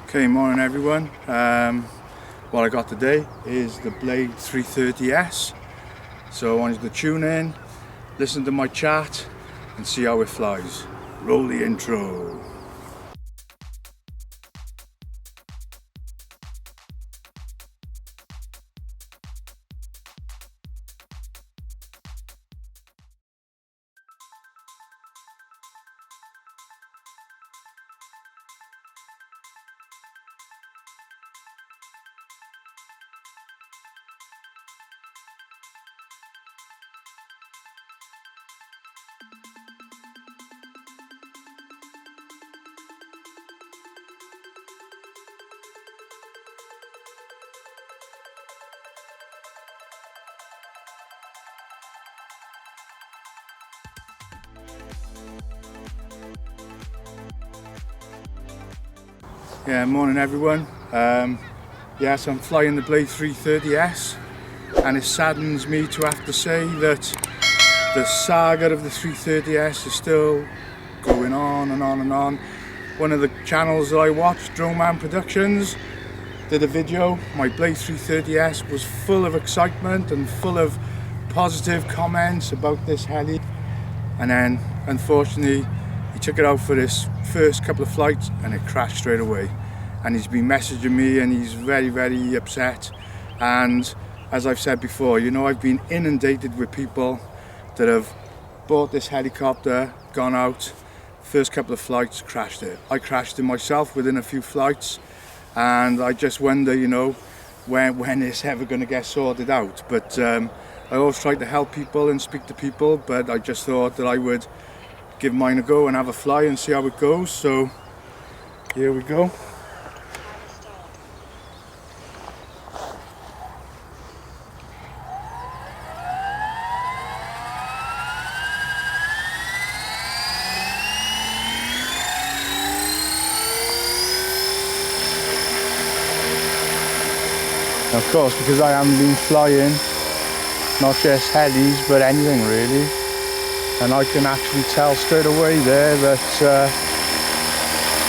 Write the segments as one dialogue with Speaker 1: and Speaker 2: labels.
Speaker 1: Okay, morning everyone. What I got today is the Blade 330S. So I wanted to tune in, listen to my chat and see how it flies. Roll the intro. Yeah, morning everyone. Yes, I'm flying the Blade 330S and it saddens me to have to say that the saga of the 330S is still going on and on and on. One of the channels that I watch, Droneman Productions, did a video. My Blade 330S was full of excitement and full of positive comments about this heli, and then unfortunately he took it out for his first couple of flights and it crashed straight away. And he's been messaging me and he's very upset. And as I've said before, you know, I've been inundated with people that have bought this helicopter, gone out, first couple of flights, crashed it. I crashed it myself within a few flights, and I just wonder, you know, when it's ever going to get sorted out. But I always try to help people and speak to people, but I just thought that I would give mine a go and have a fly and see how it goes. So here we go. Of course, because I haven't been flying, not just helis, but anything really, and I can actually tell straight away there that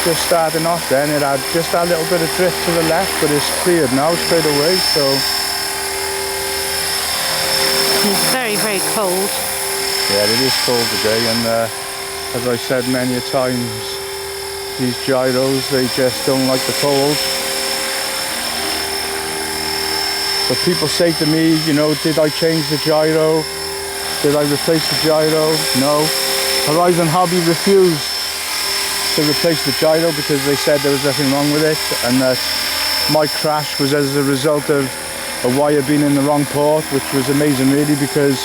Speaker 1: just starting off then it had just a little bit of drift to the left, but it's cleared now straight away. So
Speaker 2: it's very cold.
Speaker 1: Yeah, it is cold today, and as I said many a times, these gyros, they just don't like the cold. But people say to me, you know, did I change the gyro? Did I replace the gyro? No. Horizon Hobby refused to replace the gyro because they said there was nothing wrong with it, and that my crash was as a result of a wire being in the wrong port, which was amazing really, because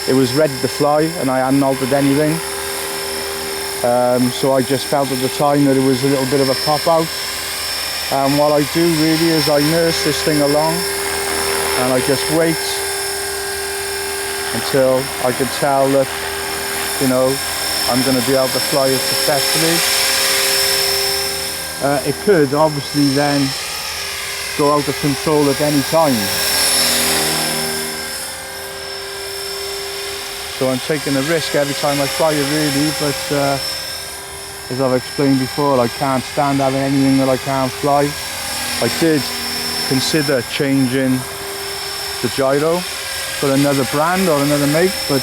Speaker 1: it was ready to fly and I hadn't altered anything. So I just felt at the time that it was a little bit of a pop-out. And what I do really is I nurse this thing along, and I just wait until I can tell that, you know, I'm going to be able to fly it successfully. It could obviously then go out of control at any time. So I'm taking a risk every time I fly it really, but as I've explained before, I can't stand having anything that I can't fly. I did consider changing the gyro for another brand or another make, but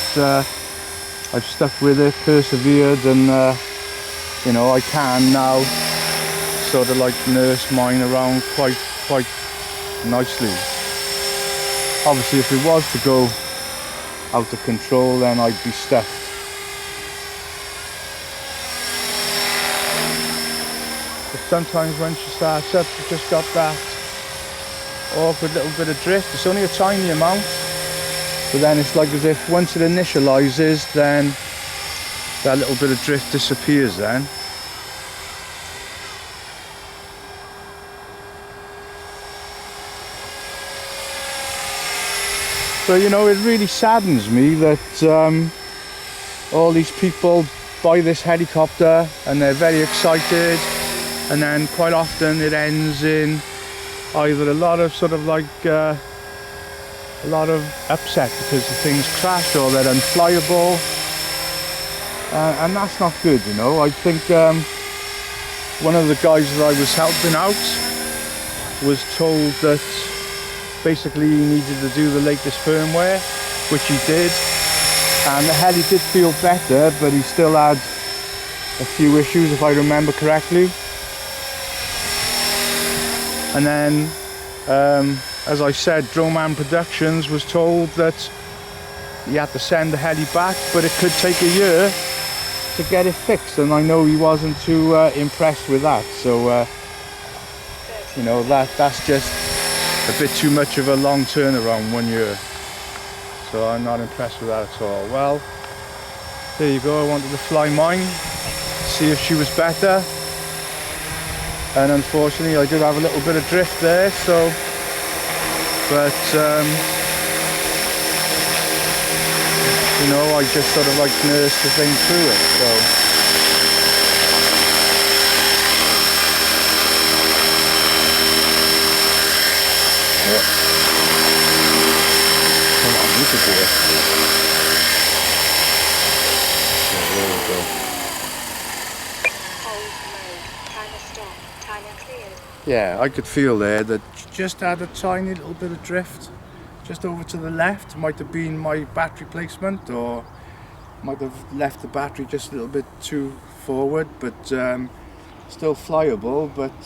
Speaker 1: I've stuck with it, persevered, and you know, I can now sort of like nurse mine around quite nicely. Obviously if it was to go out of control, then I'd be stuffed. But sometimes when she starts up, she's just got that awkward little bit of drift. It's only a tiny amount, but then it's like as if once it initializes, then that little bit of drift disappears then. So, you know, it really saddens me that all these people buy this helicopter and they're very excited, and then quite often it ends in either a lot of sort of like a lot of upset because the things crash or they're unflyable, and that's not good, you know. I think one of the guys that I was helping out was told that basically he needed to do the latest firmware, which he did, and the heli did feel better, but he still had a few issues if I remember correctly. And then as I said, Droneman Productions was told that he had to send the heli back, but it could take a year to get it fixed, and I know he wasn't too impressed with that. So you know, that's just a bit too much of a long turnaround, 1 year. So I'm not impressed with that at all. Well, there you go. I wanted to fly mine, see if she was better, and unfortunately I did have a little bit of drift there. So, but you know, I just sort of like nursed the thing through it. So. Come on, you could do it. There we go.
Speaker 3: Hold mode. Timer stop. Timer cleared.
Speaker 1: Yeah, I could feel there that just had a tiny little bit of drift. Just over to the left. Might have been my battery placement, or might have left the battery just a little bit too forward, but still flyable. But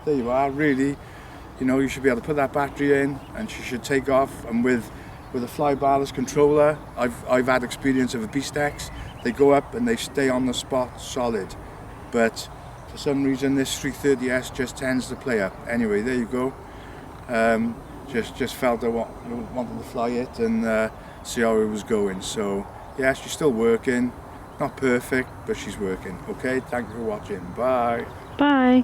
Speaker 1: there you are. Really, you know, you should be able to put that battery in and she should take off. And with a fly-barless controller, I've had experience of a Beast X. They go up and they stay on the spot solid, but for some reason this 330S just tends to play up. Anyway, there you go. Just felt I wanted to fly it and see how it was going. So yeah, she's still working, not perfect, but she's working. Okay, thank you for watching. Bye.
Speaker 2: Bye.